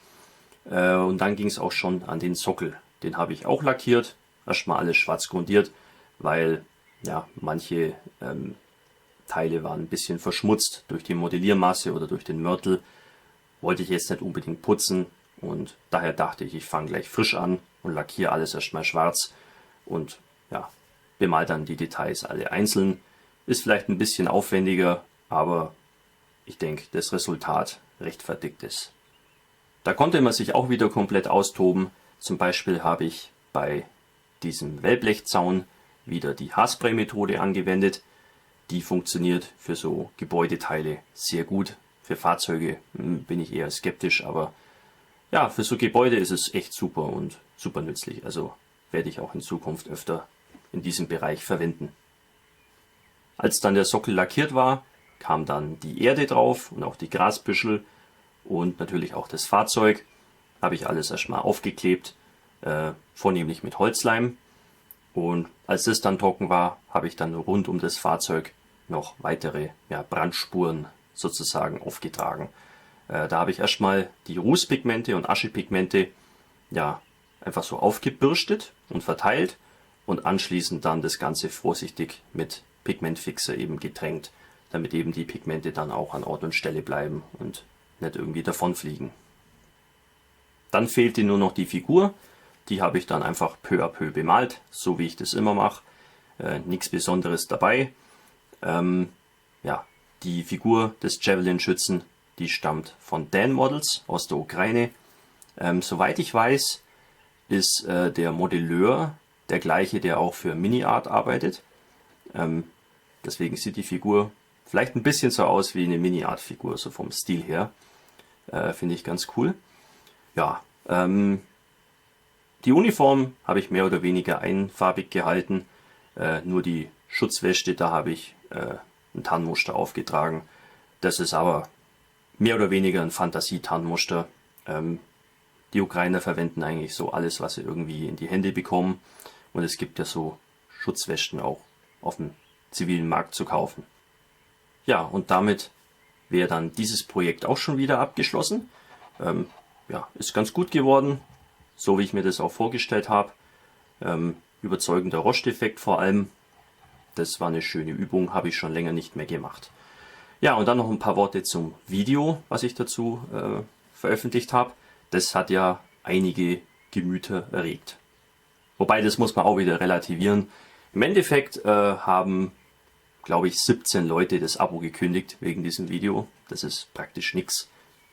Und dann ging es auch schon an den Sockel. Den habe ich auch lackiert. Erstmal alles schwarz grundiert, weil ja manche Teile waren ein bisschen verschmutzt durch die Modelliermasse oder durch den Mörtel. Wollte ich jetzt nicht unbedingt putzen und daher dachte ich, ich fange gleich frisch an und lackiere alles erstmal schwarz und ja, bemal dann die Details alle einzeln. Ist vielleicht ein bisschen aufwendiger, aber ich denke, das Resultat rechtfertigt es. Da konnte man sich auch wieder komplett austoben. Zum Beispiel habe ich bei diesem Wellblechzaun wieder die Haarspray-Methode angewendet. Die funktioniert für so Gebäudeteile sehr gut. Für Fahrzeuge bin ich eher skeptisch, aber ja, für so Gebäude ist es echt super und super nützlich. Also werde ich auch in Zukunft öfter in diesem Bereich verwenden. Als dann der Sockel lackiert war, kam dann die Erde drauf und auch die Grasbüschel und natürlich auch das Fahrzeug. Habe ich alles erstmal aufgeklebt, vornehmlich mit Holzleim. Und als das dann trocken war, habe ich dann rund um das Fahrzeug noch weitere Brandspuren sozusagen aufgetragen. Da habe ich erstmal die Rußpigmente und Aschepigmente einfach so aufgebürstet und verteilt und anschließend dann das Ganze vorsichtig mit Pigmentfixer eben getränkt, damit eben die Pigmente dann auch an Ort und Stelle bleiben und nicht irgendwie davonfliegen. Dann fehlte nur noch die Figur. Die habe ich dann einfach peu à peu bemalt, so wie ich das immer mache. Nichts Besonderes dabei. Die Figur des Javelin-Schützen, die stammt von Dan Models aus der Ukraine. Soweit ich weiß, ist der Modelleur der gleiche, der auch für Mini-Art arbeitet. Deswegen sieht die Figur vielleicht ein bisschen so aus wie eine Mini-Art-Figur, so vom Stil her. Finde ich ganz cool. Ja, die Uniform habe ich mehr oder weniger einfarbig gehalten. Nur die Schutzweste, da habe ich ein Tarnmuster aufgetragen. Das ist aber mehr oder weniger ein Fantasie-Tarnmuster. Die Ukrainer verwenden eigentlich so alles, was sie irgendwie in die Hände bekommen. Und es gibt ja so Schutzwesten auch auf dem zivilen Markt zu kaufen. Ja, und damit wäre dann dieses Projekt auch schon wieder abgeschlossen. Ist ganz gut geworden, so wie ich mir das auch vorgestellt habe. Überzeugender Rosteffekt vor allem. Das war eine schöne Übung, habe ich schon länger nicht mehr gemacht. Ja, und dann noch ein paar Worte zum Video, was ich dazu veröffentlicht habe. Das hat ja einige Gemüter erregt. Wobei, das muss man auch wieder relativieren. Im Endeffekt haben, glaube ich, 17 Leute das Abo gekündigt wegen diesem Video. Das ist praktisch nichts.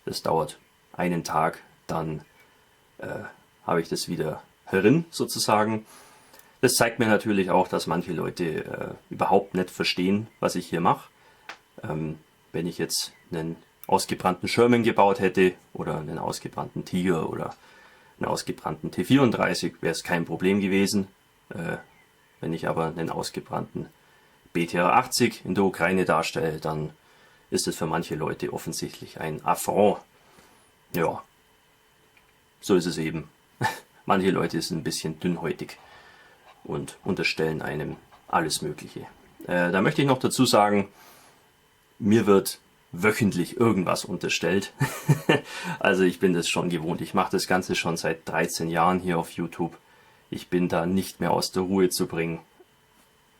Das dauert einen Tag, dann habe ich das wieder herin sozusagen. Das zeigt mir natürlich auch, dass manche Leute überhaupt nicht verstehen, was ich hier mache. Wenn wenn ich jetzt einen ausgebrannten Sherman gebaut hätte oder einen ausgebrannten Tiger oder einen ausgebrannten T34, wäre es kein Problem gewesen. Wenn ich aber einen ausgebrannten BTR-80 in der Ukraine darstelle, dann ist es für manche Leute offensichtlich ein Affront. Ja, so ist es eben. Manche Leute sind ein bisschen dünnhäutig und unterstellen einem alles Mögliche. Da möchte ich noch dazu sagen, mir wird wöchentlich irgendwas unterstellt. Also ich bin das schon gewohnt. Ich mache das Ganze schon seit 13 Jahren hier auf YouTube. Ich bin da nicht mehr aus der Ruhe zu bringen.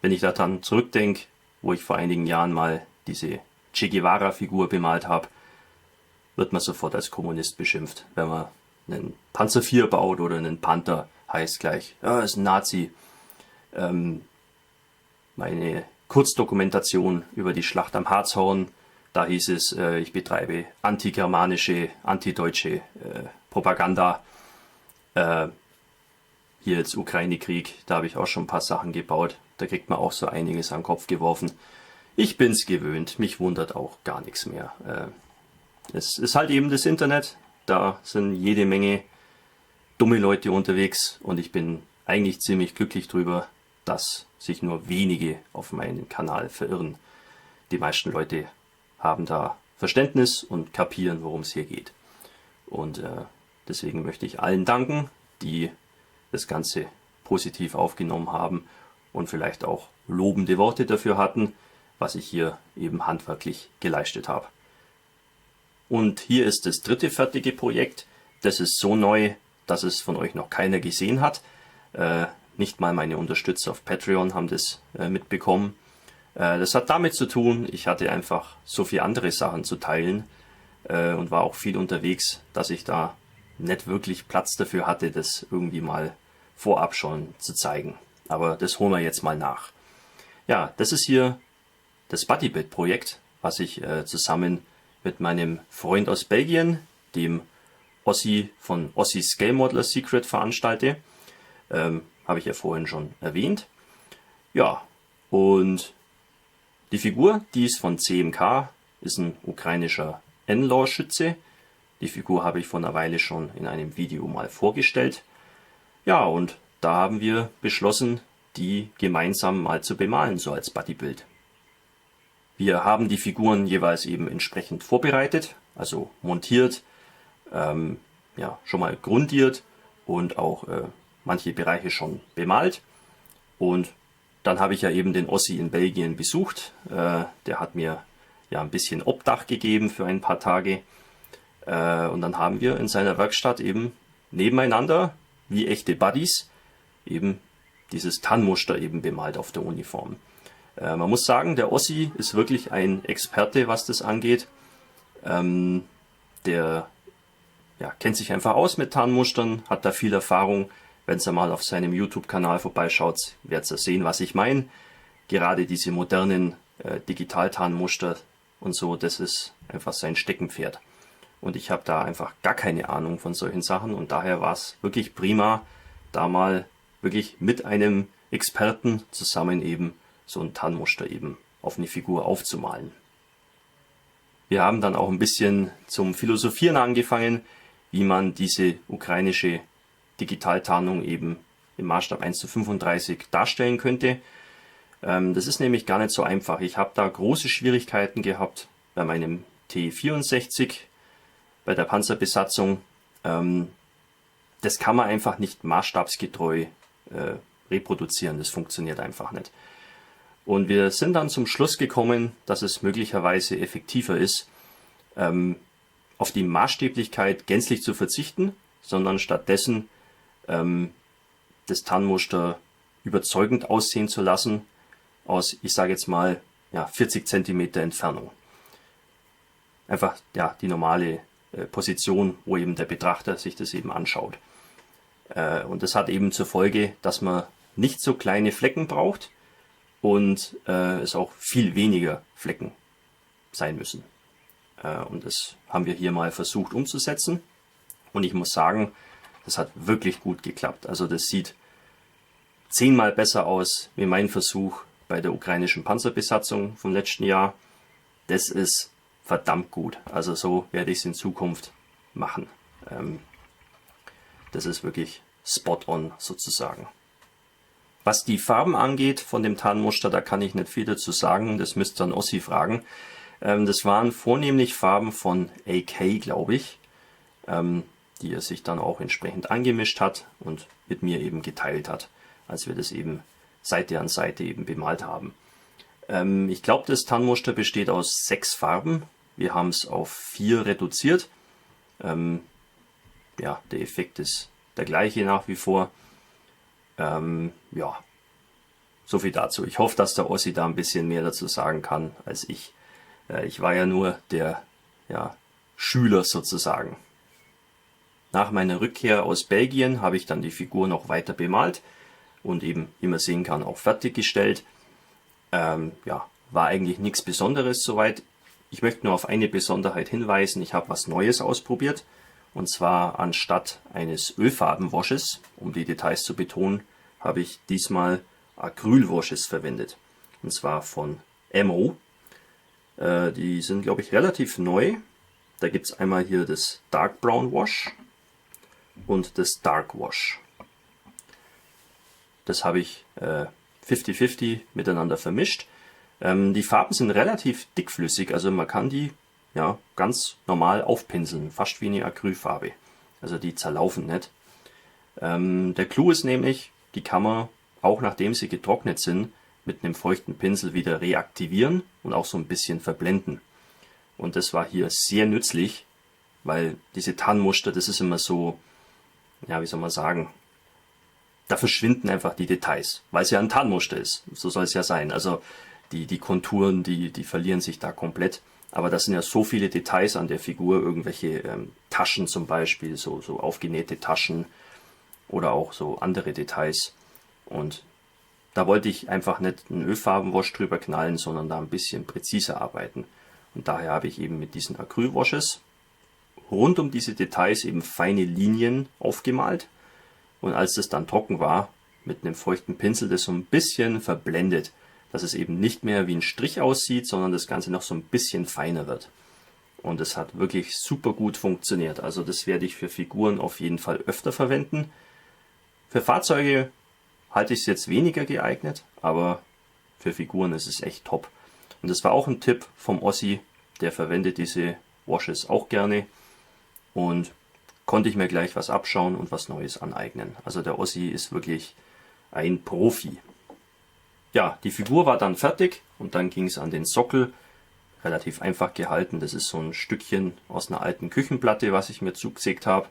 Wenn ich daran zurückdenke, wo ich vor einigen Jahren mal diese Che Guevara-Figur bemalt habe, wird man sofort als Kommunist beschimpft. Wenn man einen Panzer IV baut oder einen Panther, heißt gleich, ja, ist ein Nazi. Meine Kurzdokumentation über die Schlacht am Harzhorn, da hieß es, ich betreibe antigermanische, antideutsche Propaganda. Hier jetzt Ukraine-Krieg, da habe ich auch schon ein paar Sachen gebaut. Da kriegt man auch so einiges an den Kopf geworfen. Ich bin's gewöhnt, mich wundert auch gar nichts mehr. Es ist halt eben das Internet, da sind jede Menge dumme Leute unterwegs und ich bin eigentlich ziemlich glücklich drüber, dass sich nur wenige auf meinen Kanal verirren. Die meisten Leute haben da Verständnis und kapieren, worum es hier geht. Und deswegen möchte ich allen danken, die das Ganze positiv aufgenommen haben und vielleicht auch lobende Worte dafür hatten, was ich hier eben handwerklich geleistet habe. Und hier ist das dritte fertige Projekt. Das ist so neu, dass es von euch noch keiner gesehen hat. Nicht mal meine Unterstützer auf Patreon haben das mitbekommen. Das hat damit zu tun, ich hatte einfach so viele andere Sachen zu teilen und war auch viel unterwegs, dass ich da nicht wirklich Platz dafür hatte, das irgendwie mal vorab schon zu zeigen. Aber das holen wir jetzt mal nach. Ja, das ist hier das BuddyBuild-Projekt, was ich zusammen mit meinem Freund aus Belgien, dem Ossi von Ossis Scale Modeler Secret, veranstalte. Habe ich ja vorhin schon erwähnt. Ja, und die Figur, die ist von CMK, ist ein ukrainischer N-Law-Schütze. Die Figur habe ich vor einer Weile schon in einem Video mal vorgestellt. Ja, und da haben wir beschlossen, die gemeinsam mal zu bemalen, so als Buddybuild. Wir haben die Figuren jeweils eben entsprechend vorbereitet, also montiert, ja, schon mal grundiert und auch manche Bereiche schon bemalt. Und dann habe ich ja eben den Ossi in Belgien besucht. Der hat mir ja ein bisschen Obdach gegeben für ein paar Tage. Und dann haben wir in seiner Werkstatt eben nebeneinander, wie echte Buddies, eben dieses Tannmuster eben bemalt auf der Uniform. Man muss sagen, der Ossi ist wirklich ein Experte, was das angeht. Der ja, kennt sich einfach aus mit Tarnmustern, hat da viel Erfahrung. Wenn ihr mal auf seinem YouTube-Kanal vorbeischaut, werdet ihr sehen, was ich meine. Gerade diese modernen Digital-Tarnmuster und so, das ist einfach sein Steckenpferd. Und ich habe da einfach gar keine Ahnung von solchen Sachen und daher war es wirklich prima, da mal wirklich mit einem Experten zusammen eben so ein Tarnmuster eben auf eine Figur aufzumalen. Wir haben dann auch ein bisschen zum Philosophieren angefangen, wie man diese ukrainische Digitaltarnung eben im Maßstab 1:35 darstellen könnte. Das ist nämlich gar nicht so einfach. Ich habe da große Schwierigkeiten gehabt bei meinem T64, bei der Panzerbesatzung. Das kann man einfach nicht maßstabsgetreu reproduzieren. Das funktioniert einfach nicht. Und wir sind dann zum Schluss gekommen, dass es möglicherweise effektiver ist, auf die Maßstäblichkeit gänzlich zu verzichten, sondern stattdessen das Tarnmuster überzeugend aussehen zu lassen aus, ich sage jetzt mal, ja, 40 cm Entfernung. Einfach ja, die normale Position, wo eben der Betrachter sich das eben anschaut. Und das hat eben zur Folge, dass man nicht so kleine Flecken braucht und es auch viel weniger Flecken sein müssen. Und das haben wir hier mal versucht umzusetzen. Und ich muss sagen, das hat wirklich gut geklappt. Also das sieht 10-mal besser aus wie mein Versuch bei der ukrainischen Panzerbesatzung vom letzten Jahr. Das ist verdammt gut. Also so werde ich es in Zukunft machen. Das ist wirklich spot on sozusagen. Was die Farben angeht von dem Tarnmuster, da kann ich nicht viel dazu sagen. Das müsst ihr dann Ossi fragen. Das waren vornehmlich Farben von AK, glaube ich, die er sich dann auch entsprechend angemischt hat und mit mir eben geteilt hat, als wir das eben Seite an Seite eben bemalt haben. Ich glaube, das Tarnmuster besteht aus 6 Farben. Wir haben es auf 4 reduziert. Ja, der Effekt ist der gleiche nach wie vor. Ja, so viel dazu. Ich hoffe, dass der Ossi da ein bisschen mehr dazu sagen kann als ich. Ich war ja nur der Schüler sozusagen. Nach meiner Rückkehr aus Belgien habe ich dann die Figur noch weiter bemalt und eben, wie man sehen kann, auch fertiggestellt. Ja, war eigentlich nichts Besonderes soweit. Ich möchte nur auf eine Besonderheit hinweisen. Ich habe was Neues ausprobiert. Und zwar anstatt eines Ölfarbenwashes, um die Details zu betonen, habe ich diesmal Acrylwashes verwendet. Und zwar von Emo. Die sind, glaube ich, relativ neu. Da gibt es einmal hier das Dark Brown Wash und das Dark Wash. Das habe ich 50-50 miteinander vermischt. Die Farben sind relativ dickflüssig, also man kann die ganz normal aufpinseln, fast wie eine Acrylfarbe. Also die zerlaufen nicht. Der Clou ist nämlich, die kann man, auch nachdem sie getrocknet sind, mit einem feuchten Pinsel wieder reaktivieren und auch so ein bisschen verblenden. Und das war hier sehr nützlich, weil diese Tarnmuster, das ist immer so, ja, wie soll man sagen, da verschwinden einfach die Details, weil es ja ein Tarnmuster ist. So soll es ja sein. Also die Konturen, die verlieren sich da komplett. Aber das sind ja so viele Details an der Figur, irgendwelche Taschen zum Beispiel, so aufgenähte Taschen oder auch so andere Details. Und da wollte ich einfach nicht einen Ölfarbenwash drüber knallen, sondern da ein bisschen präziser arbeiten. Und daher habe ich eben mit diesen Acrylwashes rund um diese Details eben feine Linien aufgemalt. Und als das dann trocken war, mit einem feuchten Pinsel das so ein bisschen verblendet, dass es eben nicht mehr wie ein Strich aussieht, sondern das Ganze noch so ein bisschen feiner wird. Und es hat wirklich super gut funktioniert. Also das werde ich für Figuren auf jeden Fall öfter verwenden. Für Fahrzeuge halte ich es jetzt weniger geeignet, aber für Figuren ist es echt top. Und das war auch ein Tipp vom Ossi, der verwendet diese Washes auch gerne. Und konnte ich mir gleich was abschauen und was Neues aneignen. Also der Ossi ist wirklich ein Profi. Ja, die Figur war dann fertig und dann ging es an den Sockel. Relativ einfach gehalten. Das ist so ein Stückchen aus einer alten Küchenplatte, was ich mir zugesägt habe.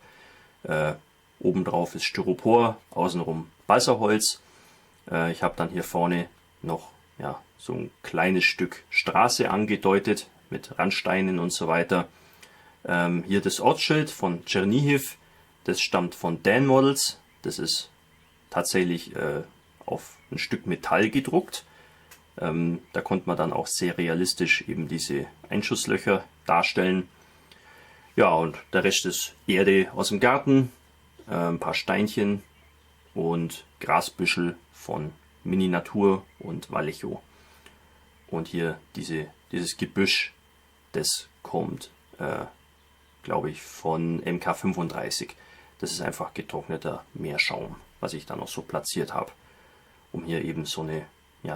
Obendrauf ist Styropor, außenrum Balsaholz. Ich habe dann hier vorne noch so ein kleines Stück Straße angedeutet mit Randsteinen und so weiter. Hier das Ortsschild von Chernihiv, das stammt von Dan Models. Das ist tatsächlich auf ein Stück Metall gedruckt. Da konnte man dann auch sehr realistisch eben diese Einschusslöcher darstellen. Ja, und der Rest ist Erde aus dem Garten, ein paar Steinchen und Grasbüschel von Mini Natur und Vallejo. Und hier dieses Gebüsch, das kommt, glaube ich, von MK35. Das ist einfach getrockneter Meerschaum, was ich da noch so platziert habe, um hier eben so eine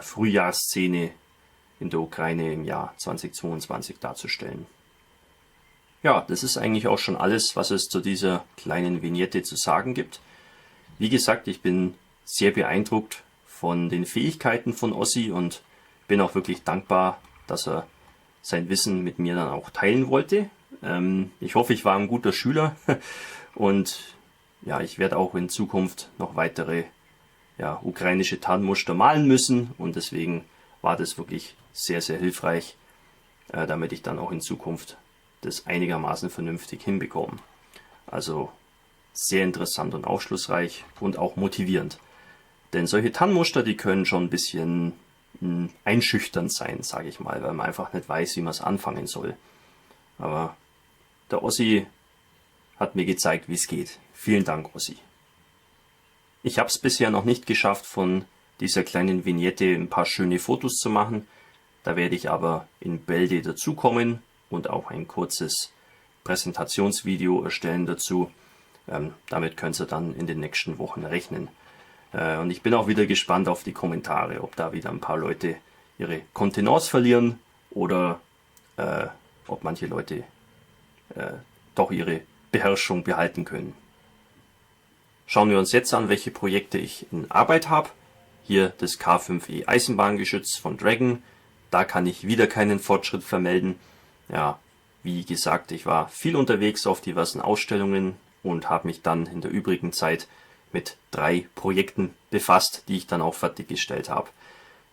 Frühjahrsszene in der Ukraine im Jahr 2022 darzustellen. Ja, das ist eigentlich auch schon alles, was es zu dieser kleinen Vignette zu sagen gibt. Wie gesagt, ich bin sehr beeindruckt von den Fähigkeiten von Ossi und bin auch wirklich dankbar, dass er sein Wissen mit mir dann auch teilen wollte. Ich hoffe, ich war ein guter Schüler und ja, ich werde auch in Zukunft noch weitere ukrainische Tarnmuster malen müssen und deswegen war das wirklich sehr, sehr hilfreich, damit ich dann auch in Zukunft das einigermaßen vernünftig hinbekomme. Also sehr interessant und aufschlussreich und auch motivierend. Denn solche Tarnmuster, die können schon ein bisschen einschüchternd sein, sage ich mal, weil man einfach nicht weiß, wie man es anfangen soll. Aber der Ossi hat mir gezeigt, wie es geht. Vielen Dank, Ossi. Ich habe es bisher noch nicht geschafft, von dieser kleinen Vignette ein paar schöne Fotos zu machen. Da werde ich aber in Bälde dazukommen und auch ein kurzes Präsentationsvideo erstellen dazu. Damit könnt ihr dann in den nächsten Wochen rechnen. Und ich bin auch wieder gespannt auf die Kommentare, ob da wieder ein paar Leute ihre Kontenance verlieren oder ob manche Leute doch ihre Beherrschung behalten können. Schauen wir uns jetzt an, welche Projekte ich in Arbeit habe. Hier das K5E Eisenbahngeschütz von Dragon. Da kann ich wieder keinen Fortschritt vermelden. Ja, wie gesagt, ich war viel unterwegs auf diversen Ausstellungen und habe mich dann in der übrigen Zeit mit 3 Projekten befasst, die ich dann auch fertiggestellt habe.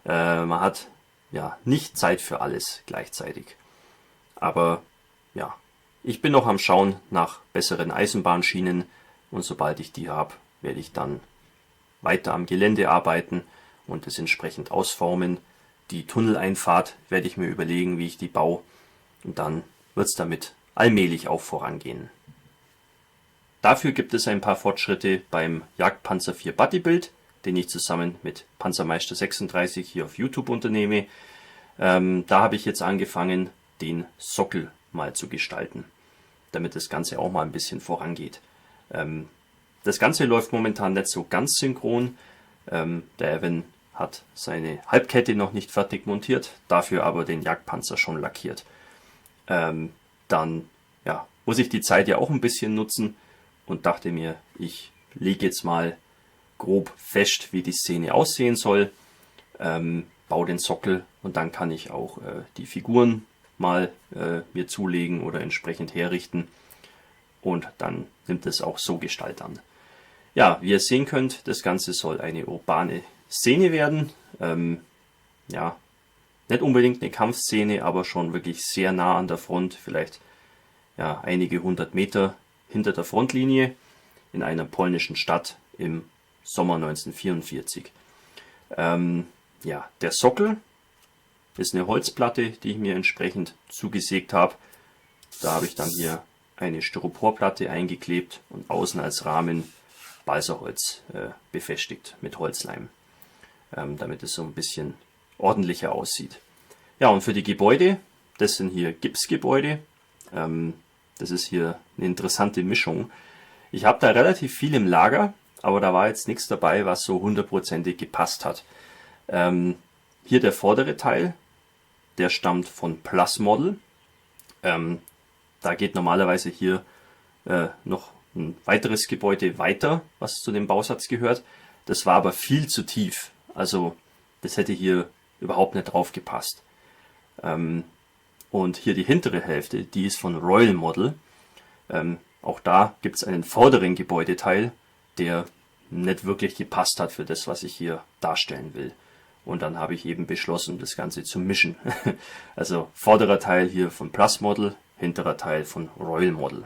Man hat ja nicht Zeit für alles gleichzeitig. Aber ja, ich bin noch am Schauen nach besseren Eisenbahnschienen und sobald ich die habe, werde ich dann weiter am Gelände arbeiten und es entsprechend ausformen. Die Tunneleinfahrt werde ich mir überlegen, wie ich die baue, und dann wird es damit allmählich auch vorangehen. Dafür gibt es ein paar Fortschritte beim Jagdpanzer IV Buddy-Build, den ich zusammen mit Panzermeister 36 hier auf YouTube unternehme. Da habe ich jetzt angefangen, den Sockel mal zu gestalten, damit das Ganze auch mal ein bisschen vorangeht. Das Ganze läuft momentan nicht so ganz synchron. Der Evan hat seine Halbkette noch nicht fertig montiert, dafür aber den Jagdpanzer schon lackiert. Dann ja, muss ich die Zeit ja auch ein bisschen nutzen und dachte mir, ich lege jetzt mal grob fest, wie die Szene aussehen soll, baue den Sockel und dann kann ich auch die Figuren mal mir zulegen oder entsprechend herrichten und dann nimmt es auch so Gestalt an. Ja, wie ihr sehen könnt, das Ganze soll eine urbane Szene werden. Ja, nicht unbedingt eine Kampfszene, aber schon wirklich sehr nah an der Front, vielleicht ja, einige 100 Meter hinter der Frontlinie in einer polnischen Stadt im Sommer 1944. Ja, der Sockel ist eine Holzplatte, die ich mir entsprechend zugesägt habe. Da habe ich dann hier eine Styroporplatte eingeklebt und außen als Rahmen Balsaholz befestigt mit Holzleim, damit es so ein bisschen ordentlicher aussieht. Ja, und für die Gebäude, das sind hier Gipsgebäude. Das ist hier eine interessante Mischung. Ich habe da relativ viel im Lager, aber da war jetzt nichts dabei, was so hundertprozentig gepasst hat. Hier der vordere Teil, der stammt von Plus Model. Da geht normalerweise hier noch ein weiteres Gebäude weiter, was zu dem Bausatz gehört. Das war aber viel zu tief. Also das hätte hier überhaupt nicht drauf gepasst. Und hier die hintere Hälfte, die ist von Royal Model. Auch da gibt es einen vorderen Gebäudeteil, der nicht wirklich gepasst hat für das, was ich hier darstellen will. Und dann habe ich eben beschlossen, das Ganze zu mischen. Also vorderer Teil hier von Plus Model, hinterer Teil von Royal Model.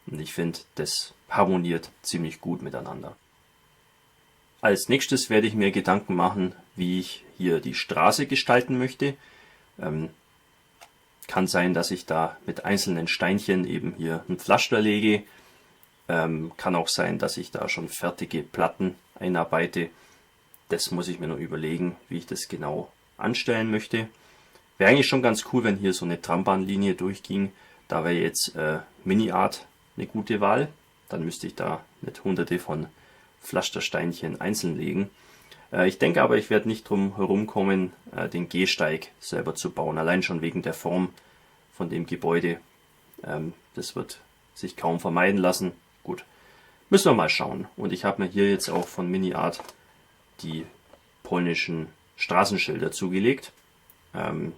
Und ich finde, das harmoniert ziemlich gut miteinander. Als nächstes werde ich mir Gedanken machen, wie ich hier die Straße gestalten möchte. Kann sein, dass ich da mit einzelnen Steinchen eben hier ein Pflaster lege. Kann auch sein, dass ich da schon fertige Platten einarbeite. Das muss ich mir noch überlegen, wie ich das genau anstellen möchte. Wäre eigentlich schon ganz cool, wenn hier so eine Trambahnlinie durchging. Da wäre jetzt Mini-Art eine gute Wahl. Dann müsste ich da nicht hunderte von Pflastersteinchen einzeln legen. Ich denke aber, ich werde nicht drum herum kommen, den Gehsteig selber zu bauen. Allein schon wegen der Form von dem Gebäude. Das wird sich kaum vermeiden lassen. Gut, müssen wir mal schauen. Und ich habe mir hier jetzt auch von Mini-Art die polnischen Straßenschilder zugelegt. Kann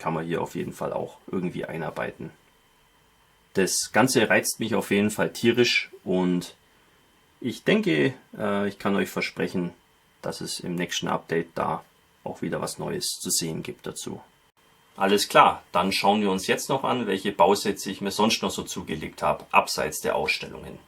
man hier auf jeden Fall auch irgendwie einarbeiten. Das Ganze reizt mich auf jeden Fall tierisch und ich denke, ich kann euch versprechen, dass es im nächsten Update da auch wieder was Neues zu sehen gibt dazu. Alles klar, dann schauen wir uns jetzt noch an, welche Bausätze ich mir sonst noch so zugelegt habe, abseits der Ausstellungen.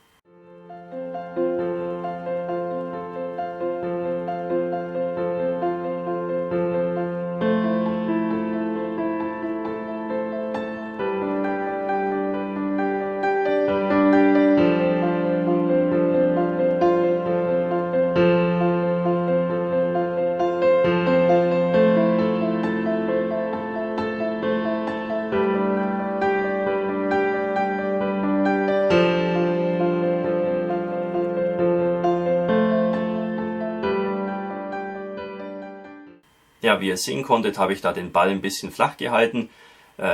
Ja, wie ihr sehen konntet, habe ich da den Ball ein bisschen flach gehalten.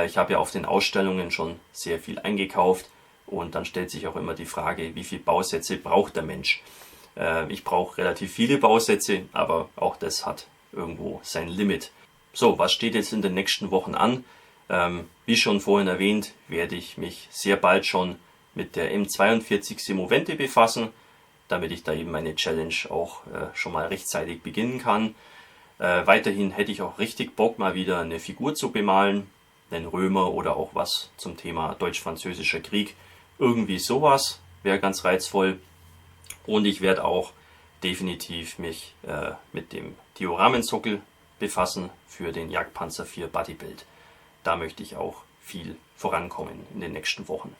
Ich habe ja auf den Ausstellungen schon sehr viel eingekauft und dann stellt sich auch immer die Frage, wie viele Bausätze braucht der Mensch? Ich brauche relativ viele Bausätze, aber auch das hat irgendwo sein Limit. So, was steht jetzt in den nächsten Wochen an? Wie schon vorhin erwähnt, werde ich mich sehr bald schon mit der M42 Movente befassen, damit ich da eben meine Challenge auch schon mal rechtzeitig beginnen kann. Weiterhin hätte ich auch richtig Bock, mal wieder eine Figur zu bemalen, einen Römer oder auch was zum Thema Deutsch-Französischer Krieg. Irgendwie sowas wäre ganz reizvoll. Und ich werde auch definitiv mich mit dem Dioramenssockel befassen für den Jagdpanzer 4 Bodybuild. Da möchte ich auch viel vorankommen in den nächsten Wochen.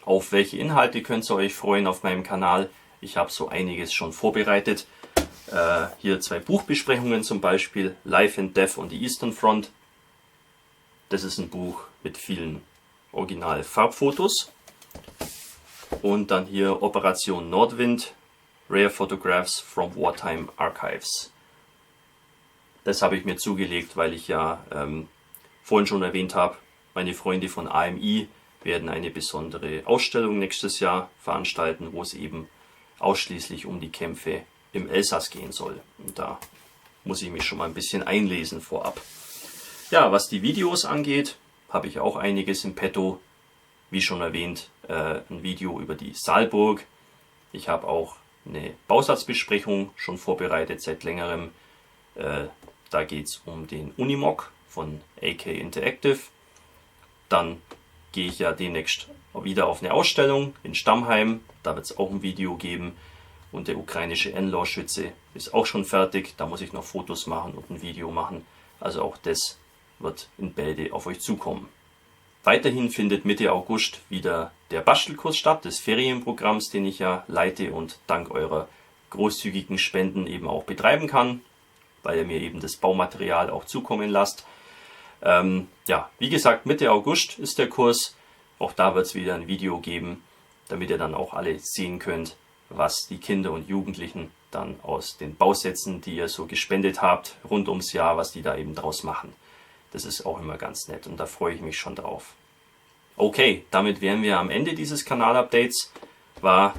Auf welche Inhalte könnt ihr euch freuen auf meinem Kanal? Ich habe so einiges schon vorbereitet. Hier 2 Buchbesprechungen zum Beispiel, Life and Death on the Eastern Front. Das ist ein Buch mit vielen Original-Farbfotos. Und dann hier Operation Nordwind, Rare Photographs from Wartime Archives. Das habe ich mir zugelegt, weil ich ja vorhin schon erwähnt habe, meine Freunde von AMI werden eine besondere Ausstellung nächstes Jahr veranstalten, wo es eben ausschließlich um die Kämpfe im Elsass gehen soll. Und da muss ich mich schon mal ein bisschen einlesen vorab. Ja, was die Videos angeht, habe ich auch einiges im Petto. Wie schon erwähnt, ein Video über die Saalburg. Ich habe auch eine Bausatzbesprechung schon vorbereitet seit längerem. Da geht es um den Unimog von AK Interactive. Dann gehe ich ja demnächst wieder auf eine Ausstellung in Stammheim. Da wird es auch ein Video geben. Und der ukrainische NLAW-Schütze ist auch schon fertig. Da muss ich noch Fotos machen und ein Video machen. Also auch das wird in Bälde auf euch zukommen. Weiterhin findet Mitte August wieder der Bastelkurs statt, des Ferienprogramms, den ich ja leite und dank eurer großzügigen Spenden eben auch betreiben kann, weil ihr mir eben das Baumaterial auch zukommen lasst. Ja, wie gesagt, Mitte August ist der Kurs. Auch da wird es wieder ein Video geben, damit ihr dann auch alle sehen könnt, was die Kinder und Jugendlichen dann aus den Bausätzen, die ihr so gespendet habt, rund ums Jahr, was die da eben draus machen. Das ist auch immer ganz nett und da freue ich mich schon drauf. Okay, damit wären wir am Ende dieses Kanalupdates. War,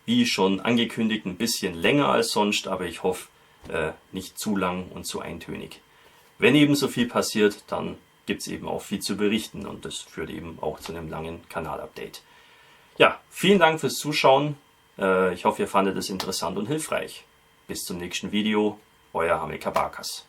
wie schon angekündigt, ein bisschen länger als sonst, aber ich hoffe, nicht zu lang und zu eintönig. Wenn eben so viel passiert, dann gibt es eben auch viel zu berichten und das führt eben auch zu einem langen Kanalupdate. Ja, vielen Dank fürs Zuschauen. Ich hoffe, ihr fandet es interessant und hilfreich. Bis zum nächsten Video, euer Hamilcar Barkas.